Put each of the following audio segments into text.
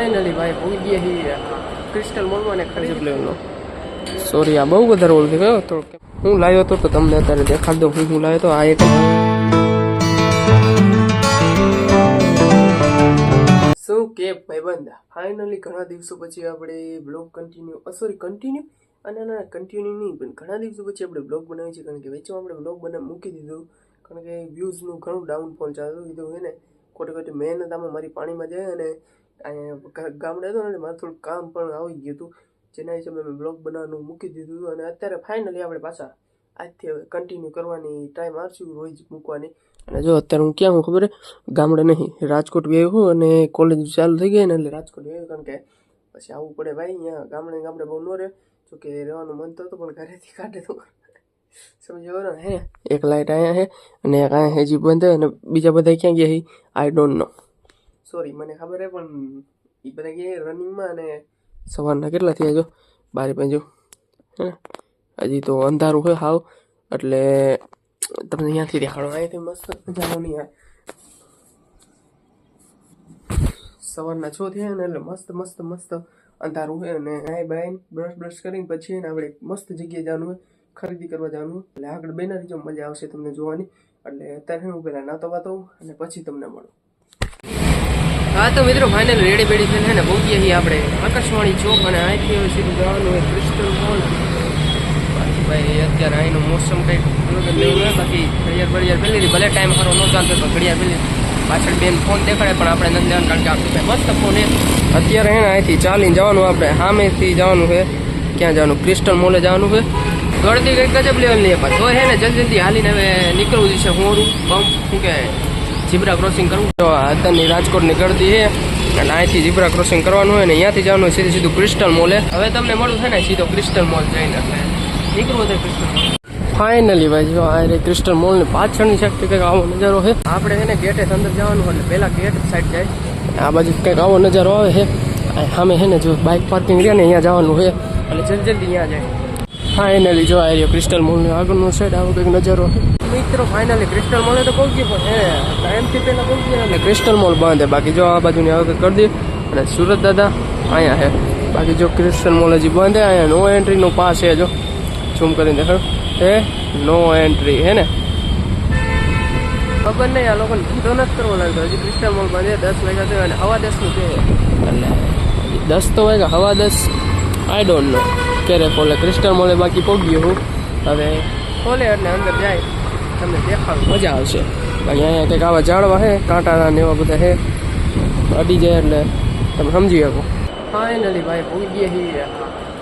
Finally ભાઈ ભૂલી ગયા હી ક્રિસ્ટલ મોલમાં ને ખરીદ લેવાનો. સોરી આ બહુ વધારે ઓળ થઈ ગયો તો હું લાવ્યો હતો તો તમને અત્યારે દેખાડ દઉં હું લાવ્યો તો. આ એક શું કે ભાઈબંધ ફાઇનલી ઘણા દિવસો પછી આપણે બ્લોગ કન્ટિન્યુ અને ના કન્ટિન્યુ નહીં પણ ઘણા દિવસો પછી આપણે બ્લોગ બનાવી છે. કારણ કે વેચવા આપણે બ્લોગ મૂકી દીધું કારણ કે વ્યૂઝનું ઘણું ડાઉનફોલ ચાલતું કીધું છે ને. ખોટી મહેનત આમાં મારી પાણીમાં જાય અને અહીંયા ગામડે હતો ને મારે થોડું કામ પણ આવી ગયું હતું જેના હિસાબે મેં બ્લોગ બનાવવાનું મૂકી દીધું હતું. અને અત્યારે ફાઇનલી આપણે પાછા આજથી હવે કન્ટિન્યુ કરવાની ટાઈમ આવશું રોજ મૂકવાની. અને જો અત્યારે હું ક્યાં હું ખબર ગામડે નહીં રાજકોટ ગયો હું અને કોલેજ ચાલુ થઈ ગઈ ને એટલે રાજકોટ ગયો કારણ કે પછી આવવું પડે ભાઈ. અહીંયા ગામડે બહુ ન રહે જોકે રહેવાનું મન તો હતું પણ ઘરેથી કાઢે તો સમજો ને. હે એક લાઇટ અહીંયા છે અને એક અહીંયા હજી બંધ અને બીજા બધા ક્યાં ગયા છે આઈ ડોન્ટ નો. સોરી મને ખબર હે પણ એ બધા ગયા રનિંગમાં અને સવારના કેટલા થયા જો 12 હે હજી તો અંધારું હોય હાવ એટલે તમને અહીંયાથી દેખાડો. અહીંયાથી મસ્ત મજાનો નહીં આવે સવારના 6 થયા ને એટલે મસ્ત અંધારું હોય અને નાઈ બાઈને બ્રશ કરીને પછી ને આપણે મસ્ત જગ્યાએ જવાનું હોય ખરીદી કરવા જવાનું એટલે આગળ બેનારી જો મજા આવશે તમને જોવાની. એટલે અત્યારે હું પહેલાં નાતો વાતો અને પછી તમને મળું. હા તો મિત્રો ફાઇનલ રેડી બેડી થઈને ને પહોંચીએ છીએ આપણે આકાશવાણી ચોક અને અહીંથી હવે સીધું જવાનું હોય ક્રિસ્ટલ મોલ. બાકી ભાઈ અત્યારે અહીંનું મોસમ કંઈક લેવું હોય બાકી ઘડિયાળ પેલી ભલે ટાઈમ સારો ન ચાલતો તો ઘડિયાળ પેલી પાછળ બેન ફોન દેખાડે પણ આપણે નથી દેવાનું કારણ કે આપણું મસ્ત ફોન એ અત્યારે હે ને અહીંથી ચાલીને જવાનું આપણે સામેથી જવાનું છે ક્યાં જવાનું ક્રિસ્ટલ મોલે જવાનું છે. ગળતી કંઈક ગજબ લેવલ નહીં પણ તો હે ને જલ્દી હાલીને હવે નીકળવું છે. હું શું કે ઝીબ્રા ક્રોસિંગ કરવું તો અત્યારની રાજકોટની ગળતી છે અને અહીંથી ઝીબ્રા ક્રોસિંગ કરવાનું હોય ને અહીંયાથી જવાનું હોય સીધું ક્રિસ્ટલ મોલે. હવે તમને મળવું છે ને સીધો ક્રિસ્ટલ મોલ જઈને એટલે નીકળવું છે ક્રિસ્ટલ મોલ. ફાઇનલી ભાઈ જો આ ક્રિસ્ટલ મોલની પાછળની સાઈડ કંઈક આવો નજારો છે. આપણે એને ગેટે અંદર જવાનું એટલે પહેલાં ગેટ સાઈડ જાય આ બાજુ કંઈક આવો નજારો આવે છે. સામે છે ને જો બાઇક પાર્કિંગ રહે ને અહીંયા જવાનું છે એટલે જલ્દી અહીંયા જાય. ફાઇનલી જો આ રહ્યો ક્રિસ્ટલ મોલની આગળનો સાઈડ આવો કંઈક નજારો છે. મિત્રો ફાઇનલી ક્રિસ્ટલ મોલે તો પહોંચી પણ હે ટાઈમથી પહેલાં પહોંચી જાય એટલે ક્રિસ્ટલ મોલ બંધ છે. બાકી જો આ બાજુની આગળ કરી દે અને સુરત દાદા અહીંયા છે. બાકી જો ક્રિસ્ટલ મોલ હજી બંધ છે. અહીંયા નો એન્ટ્રીનો પાસ છે જો ઝૂમ કરીને દેખાડો એ નો એન્ટ્રી હે ને ખબર નહીં આ લોકોને ધંધો નથી કરવો લાગતો. હજી ક્રિસ્ટલ મોલ બંધ છે 10 વાગ્યા થયો અને 10:15 છે એટલે 10 તો વાગ્યા 10:15 આઈ ડોન્ટ નો ક્યારે ખોલે ક્રિસ્ટલ મોલે. બાકી પહોંચ્યો હું હવે ખોલે એટલે અંદર જાય તમને દેખાડું મજા આવશે. બાકી અહીંયા કંઈક આવા ઝાડવા છે કાંટાના ને એવા બધા છે અડી જાય એટલે તમે સમજી શકો. ફાઇનલી ભાઈ ભૂલી ગયા છીએ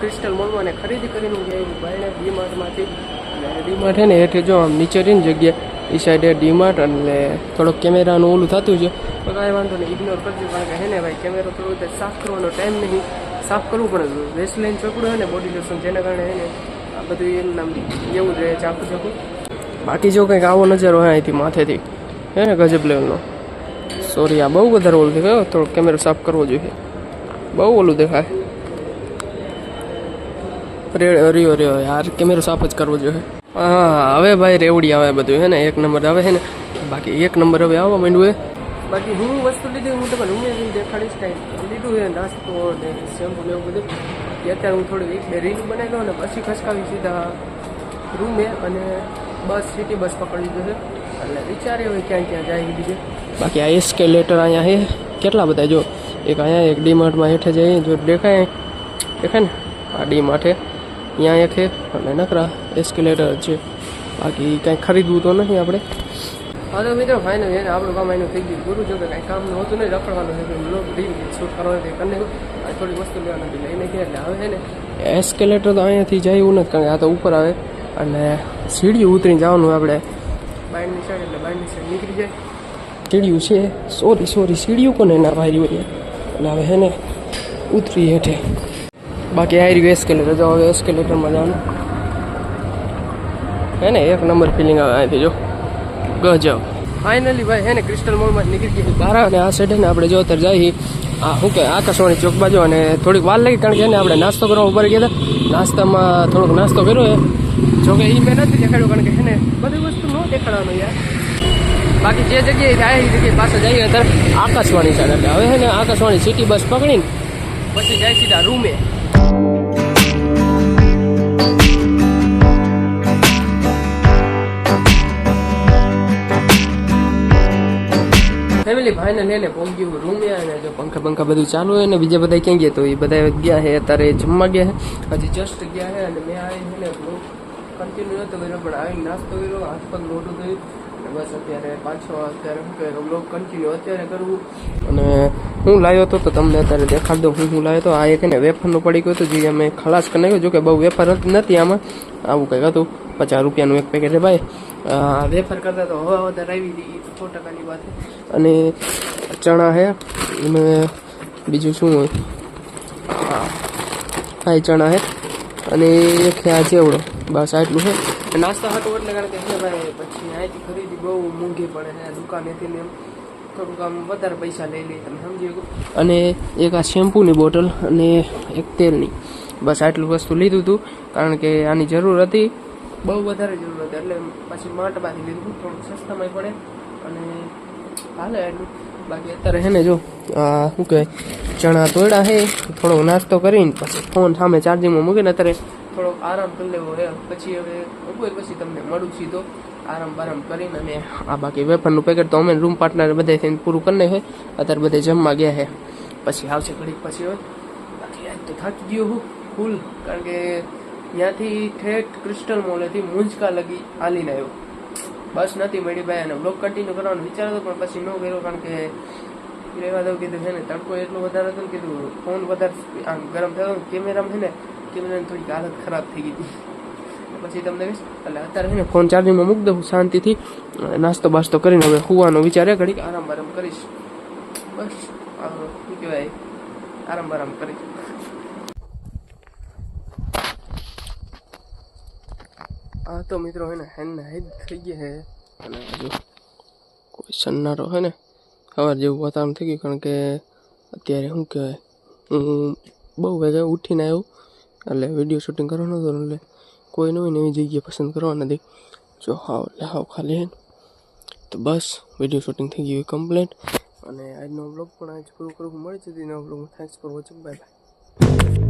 ક્રિસ્ટલ મોલમાં ને ખરીદી કરીને ગયા ભાઈને ડીમાર્ટમાંથી. અને ડીમાર્ટ છે ને હેઠે જો આમ નીચે રહીને જગ્યા એ સાઈડે ડીમાર્ટ એટલે થોડોક કેમેરાનું ઓલું થતું છે તો કાંઈ વાંધો નહીં ઇગ્નોર કરજો કારણ કે હે ને ભાઈ કેમેરો થોડું સાફ કરવાનો ટાઈમ નહીં સાફ કરવું પડે. વેસ્ટલાઇન ચોપડું હોય ને બોડી લોશન જેના કારણે હે ને આ બધું એનું નામ એવું જ રહે ચાકું ચાકું. બાકી જો કંઈક આવો નજારો હોય અહીંથી માથેથી હે ને ગજબ લેવલનો. સોરી આ બહુ વધારે ઓલું દેખાય થોડોક કેમેરો સાફ કરવો જોઈએ બહુ ઓલું દેખાય. રહ્યો યાર કેમેરો સાફ જ કરવો જોઈએ. હા હવે ભાઈ રેવડી આવે બધું હે ને 1 નંબર આવે છે ને. બાકી 1 નંબર હવે આવવા માંડ્યું હે. બાકી હું વસ્તુ લીધી હું તમને રૂમે દેખાડીશ કાંઈ લીધું છે નાસ્તો ને શેમ્પુ ને એવું બધું. અત્યારે હું થોડી 1-2 રીલ બનાવી દઉં ને પછી ખસકાવી સીધા રૂમે અને સિટી બસ પકડી દીધું છે એટલે વિચારે હવે ક્યાં જાય બીજે. બાકી આ એસ્કેલેટર અહીંયા છે કેટલા બધા જો એક અહીંયા એક ડીમાર્ટમાં હેઠે જઈએ જો દેખાય ને આ ડીમાર્ટ છે અહીંયા એક છે અને નકરા એસ્કેલેટર છે. બાકી કાંઈ ખરીદવું તો નથી આપણે. હા તો મિત્રો ફાઇનલ એને આપણું કામ એનું થઈ ગયું પૂરું. જો કે કાંઈ કામ હોતું નહીં રખડવાનું છે રીલ શૂટ કરવાનું છે કરીને થોડી વસ્તુ લેવા નથી લઈને ગયા એટલે હવે છે ને એસ્કેલેટર તો અહીંયાથી જાય એવું નથી કારણ કે આ તો ઉપર આવે અને સીડીઓ ઉતરીને જવાનું આપણે બાયરની સાઈડ એટલે બાયરની સાઈડ નીકળી જાય. સીડીયું છે સોરી સીડીયું કોને ના ભાઈ હોય એટલે હવે હે ને ઉતરી હેઠે. બાકી આ રહ્યું એસ્કેલેટર જો હવે એસ્કેલેટરમાં જવાનું હે ને 1 નંબર ફિલિંગ આવે અહીંથી જો ગજબ. ફાઇનલી ભાઈ હે ને ક્રિસ્ટલ મોલમાં નીકળી ગયા બહાર અને આ સાઈડ ને આપણે જો અત્યારે જઈએ આ શું કે આકાશવાણી ચોક બાજુ અને થોડીક વાર લાગી કારણ કે ને આપણે નાસ્તો કરવા ઉપર ગયા હતા. નાસ્તામાં થોડોક નાસ્તો કર્યો જોકે એ મેં નથી દેખાડ્યું કારણ કે હે ને બધી વસ્તુ ન દેખાડવાનું યાર. બાકી જે જગ્યાએ જાય એ જગ્યાએ પાછા જઈએ અત્યારે આકાશવાણી સાઈડ. એટલે હવે છે ને આકાશવાણી સિટી બસ પકડીને પછી જાય સીધા રૂમે. ફેમિલી ભાઈને લઈને પહોંચી ગયું રૂમે. અને જો પંખા બધું ચાલુ હોય ને બીજા બધા ક્યાં ગયા તો એ બધા ગયા છે અત્યારે જમવા ગયા છે. હજી જસ્ટ ગયા છે અને મેં આવીને ને કન્ટિન્યુ નહોતો કર્યો પણ આવીને નાસ્તો કર્યો, હાથ પગ મોટું થયું અને બસ અત્યારે પાછો અત્યારે શું કહેવાય બ્લોગ કન્ટિન્યુ અત્યારે કરવું. અને હું લાવ્યો હતો તો તમને અત્યારે દેખાડ દઉં હું લાવ્યો હતો. આ એક ને વેફરનું પડી ગયું હતું જે અમે ખલાસ કરી નાખ્યું. જો કે બહુ વેફર નથી આમાં, આવું કંઈક હતું 50 રૂપિયાનું એક પેકેટ છે ભાઈ. વેફર કરતા તો હવા વધારે આવી હતી 100%ની વાત. અને ચણા છે અને બીજું શું હોય, હા ચણા છે અને એક છે આ ચેવડો. બસ આટલું છે નાસ્તા હતું. એટલે કારણ કે ભાઈ પછી અહીંથી ખરીદી બહુ મોંઘી પડે છે દુકાનેથી ને એમ થોડુંક આમ વધારે પૈસા લઈ લે તમે સમજી શકો. અને એક આ શેમ્પૂની બોટલ અને એક તેલની, બસ આટલું વસ્તુ લીધું હતું કારણ કે આની જરૂર હતી, બહુ વધારે જરૂર હતી. એટલે પછી માટમાંથી લીધું, થોડુંક સસ્તામાં પડે અને હાલે એટલું. બાકી અત્યારે છે ને જો શું કહેવાય ચણા તોડ્યા છે, થોડો નાસ્તો કરીને પછી ફોન સામે ચાર્જિંગમાં મૂકીને અત્યારે થોડોક આરામ કરી લેવો છે. પછી હવે બપોર પછી તમને મળું સીધો આરામ બારામ કરીને. અને આ બાકી વેફરનું પેકેટ તો અમે રૂમ પાર્ટનર બધા થઈને પૂરું કરી નાખ્યું. અત્યારે બધે જમવા ગયા છે, પછી આવશે ઘડીક પછી હોય. બાકી આજ તો થાકી ગયો હું ફૂલ, કારણ કે ત્યાંથી ઠેઠ ક્રિસ્ટલ મોલેથી મુંજકા લગી હાલીને આવ્યો. બસ નથી મળી ભાઈ. અને બ્લોગ કન્ટિન્યુ કરવાનું વિચારતો પણ પછી ન કર્યો કારણ કે રહેવા દઉં કીધું છે ને તડકો એટલો વધારે હતો ને કીધું ફોન વધારે આમ ગરમ થયો. કેમેરામાં છે ને કેમેરાની થોડીક હાલત ખરાબ થઈ ગઈ હતી પછી તમને કહીશ. એટલે અત્યારે છે ને ફોન ચાર્જિંગમાં મૂકી દઉં શાંતિથી, નાસ્તો બાસ્તો કરીને હવે સુવાનો વિચાર ઘડીક આરામ બારામ કરીશ. બસ શું કહેવાય આરામ બારામ કરીશ. હા તો મિત્રો હે ને હેડ થઈ ગયા છે. અને હજુ કોઈ સન્નારો છે ને સવાર જેવું વાતાવરણ થઈ ગયું કારણ કે અત્યારે શું કહેવાય હું બહુ વહેલા ઉઠીને આવ્યું. એટલે વિડીયો શૂટિંગ કરવાનું હતું એટલે કોઈ નવી જગ્યાએ પસંદ કરવા નથી. જો હાવ ખાલી હે તો બસ વિડીયો શૂટિંગ થઈ ગયું કમ્પ્લીટ. અને આજનો બ્લોગ પણ આજ પૂરું કરવું મળી જતી. નવા બ્લોગમાં thanks for watching. Bye bye.